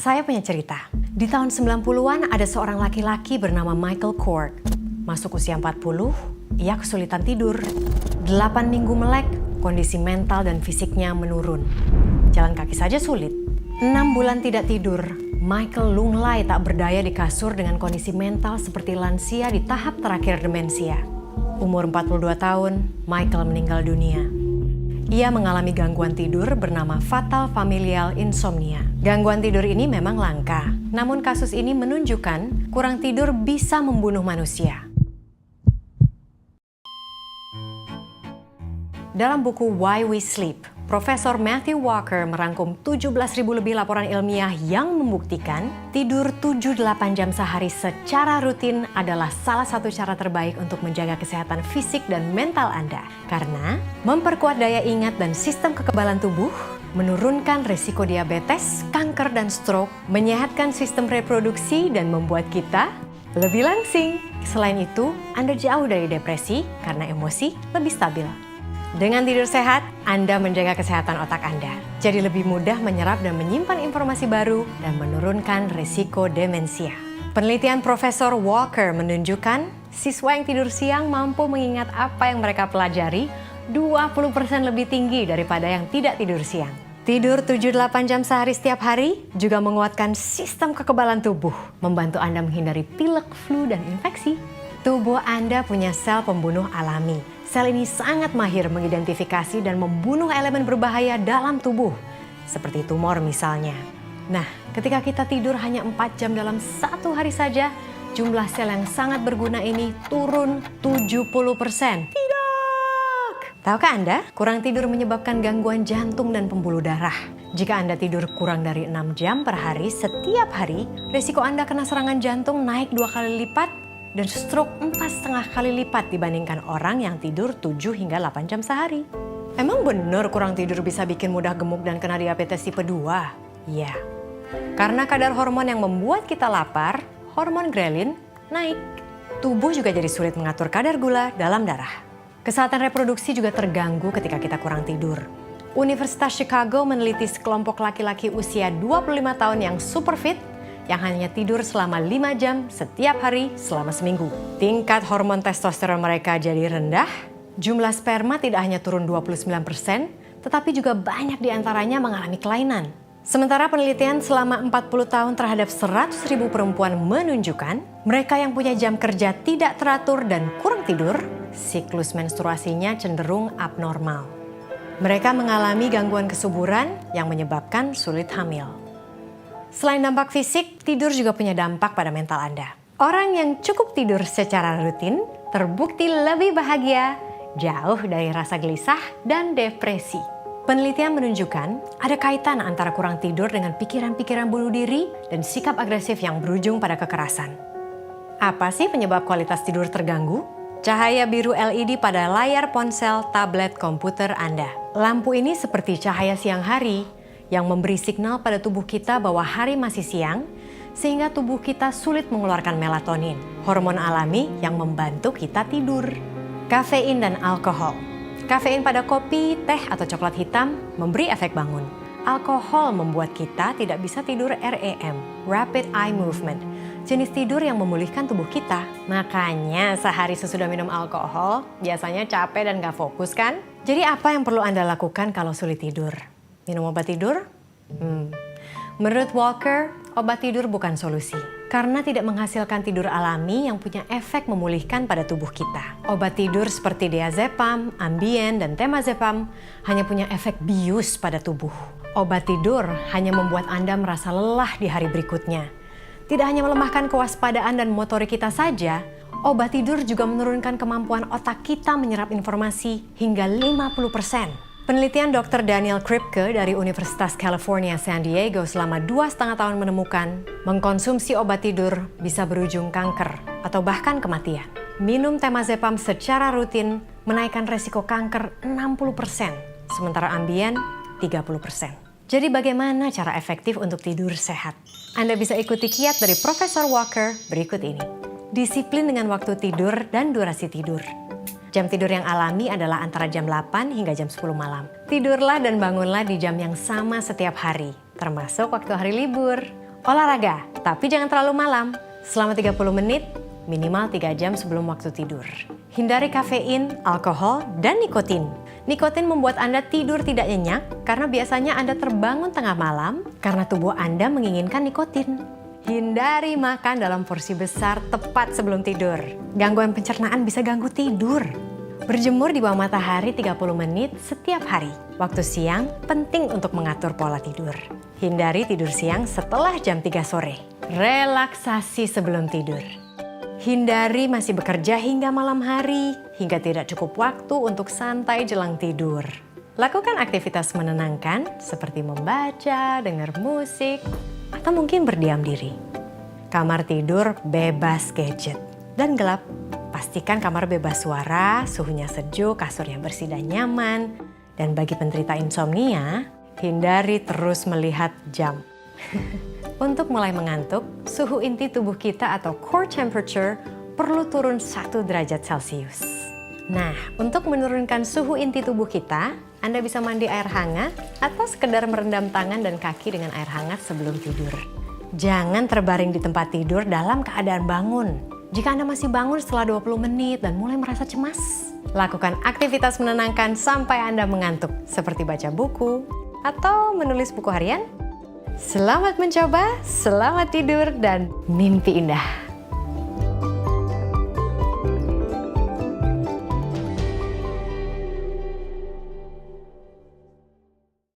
Saya punya cerita. Di tahun 90-an ada seorang laki-laki bernama Michael Kort. Masuk usia 40, ia kesulitan tidur. 8 minggu melek, kondisi mental dan fisiknya menurun. Jalan kaki saja sulit. 6 bulan tidak tidur, Michael lunglai tak berdaya di kasur dengan kondisi mental seperti lansia di tahap terakhir demensia. Umur 42 tahun, Michael meninggal dunia. Ia mengalami gangguan tidur bernama fatal familial insomnia. Gangguan tidur ini memang langka, namun kasus ini menunjukkan kurang tidur bisa membunuh manusia. Dalam buku Why We Sleep, Profesor Matthew Walker merangkum 17.000 lebih laporan ilmiah yang membuktikan tidur 7-8 jam sehari secara rutin adalah salah satu cara terbaik untuk menjaga kesehatan fisik dan mental Anda. Karena memperkuat daya ingat dan sistem kekebalan tubuh, menurunkan risiko diabetes, kanker dan stroke, menyehatkan sistem reproduksi dan membuat kita lebih langsing. Selain itu, Anda jauh dari depresi karena emosi lebih stabil. Dengan tidur sehat, Anda menjaga kesehatan otak Anda. Jadi lebih mudah menyerap dan menyimpan informasi baru dan menurunkan risiko demensia. Penelitian Profesor Walker menunjukkan siswa yang tidur siang mampu mengingat apa yang mereka pelajari 20% lebih tinggi daripada yang tidak tidur siang. Tidur 7-8 jam sehari setiap hari juga menguatkan sistem kekebalan tubuh, membantu Anda menghindari pilek, flu, dan infeksi. Tubuh Anda punya sel pembunuh alami. Sel ini sangat mahir mengidentifikasi dan membunuh elemen berbahaya dalam tubuh, seperti tumor misalnya. Nah, ketika kita tidur hanya 4 jam dalam satu hari saja, jumlah sel yang sangat berguna ini turun 70%. Tidak! Tahukah Anda, kurang tidur menyebabkan gangguan jantung dan pembuluh darah. Jika Anda tidur kurang dari 6 jam per hari setiap hari, risiko Anda kena serangan jantung naik 2 kali lipat, dan stroke 4,5 kali lipat dibandingkan orang yang tidur 7 hingga 8 jam sehari. Emang bener kurang tidur bisa bikin mudah gemuk dan kena diabetes tipe 2? Ya, karena kadar hormon yang membuat kita lapar, hormon grelin, naik. Tubuh juga jadi sulit mengatur kadar gula dalam darah. Kesehatan reproduksi juga terganggu ketika kita kurang tidur. Universitas Chicago meneliti sekelompok laki-laki usia 25 tahun yang super fit, yang hanya tidur selama 5 jam setiap hari selama seminggu. Tingkat hormon testosteron mereka jadi rendah, jumlah sperma tidak hanya turun 29%, tetapi juga banyak diantaranya mengalami kelainan. Sementara penelitian selama 40 tahun terhadap 100.000 perempuan menunjukkan, mereka yang punya jam kerja tidak teratur dan kurang tidur, siklus menstruasinya cenderung abnormal. Mereka mengalami gangguan kesuburan yang menyebabkan sulit hamil. Selain dampak fisik, tidur juga punya dampak pada mental Anda. Orang yang cukup tidur secara rutin terbukti lebih bahagia, jauh dari rasa gelisah dan depresi. Penelitian menunjukkan ada kaitan antara kurang tidur dengan pikiran-pikiran bunuh diri dan sikap agresif yang berujung pada kekerasan. Apa sih penyebab kualitas tidur terganggu? Cahaya biru LED pada layar ponsel, tablet, komputer Anda. Lampu ini seperti cahaya siang hari, yang memberi signal pada tubuh kita bahwa hari masih siang, sehingga tubuh kita sulit mengeluarkan melatonin, hormon alami yang membantu kita tidur. Kafein dan alkohol. Kafein pada kopi, teh, atau coklat hitam memberi efek bangun. Alkohol membuat kita tidak bisa tidur REM, Rapid Eye Movement, jenis tidur yang memulihkan tubuh kita. Makanya sehari sesudah minum alkohol, biasanya capek dan gak fokus kan? Jadi apa yang perlu Anda lakukan kalau sulit tidur? Minum obat tidur? Menurut Walker, obat tidur bukan solusi. Karena tidak menghasilkan tidur alami yang punya efek memulihkan pada tubuh kita. Obat tidur seperti diazepam, Ambien, dan temazepam hanya punya efek bius pada tubuh. Obat tidur hanya membuat Anda merasa lelah di hari berikutnya. Tidak hanya melemahkan kewaspadaan dan motorik kita saja, obat tidur juga menurunkan kemampuan otak kita menyerap informasi hingga 50%. Penelitian Dr. Daniel Kripke dari Universitas California, San Diego selama 2,5 tahun menemukan mengkonsumsi obat tidur bisa berujung kanker atau bahkan kematian. Minum temazepam secara rutin menaikkan resiko kanker 60%, sementara Ambien 30%. Jadi bagaimana cara efektif untuk tidur sehat? Anda bisa ikuti kiat dari Profesor Walker berikut ini. Disiplin dengan waktu tidur dan durasi tidur. Jam tidur yang alami adalah antara jam 8 hingga jam 10 malam. Tidurlah dan bangunlah di jam yang sama setiap hari, termasuk waktu hari libur. Olahraga, tapi jangan terlalu malam. Selama 30 menit, minimal 3 jam sebelum waktu tidur. Hindari kafein, alkohol, dan nikotin. Nikotin membuat Anda tidur tidak nyenyak karena biasanya Anda terbangun tengah malam karena tubuh Anda menginginkan nikotin. Hindari makan dalam porsi besar tepat sebelum tidur. Gangguan pencernaan bisa ganggu tidur. Berjemur di bawah matahari 30 menit setiap hari. Waktu siang penting untuk mengatur pola tidur. Hindari tidur siang setelah jam 3 sore. Relaksasi sebelum tidur. Hindari masih bekerja hingga malam hari, hingga tidak cukup waktu untuk santai jelang tidur. Lakukan aktivitas menenangkan seperti membaca, dengar musik, atau mungkin berdiam diri. Kamar tidur bebas gadget dan gelap. Pastikan kamar bebas suara, suhunya sejuk, kasurnya bersih dan nyaman. Dan bagi penderita insomnia, hindari terus melihat jam. Untuk mulai mengantuk, suhu inti tubuh kita atau core temperature perlu turun 1 derajat Celcius. Nah, untuk menurunkan suhu inti tubuh kita, Anda bisa mandi air hangat atau sekedar merendam tangan dan kaki dengan air hangat sebelum tidur. Jangan terbaring di tempat tidur dalam keadaan bangun. Jika Anda masih bangun setelah 20 menit dan mulai merasa cemas, lakukan aktivitas menenangkan sampai Anda mengantuk, seperti baca buku atau menulis buku harian. Selamat mencoba, selamat tidur, dan mimpi indah.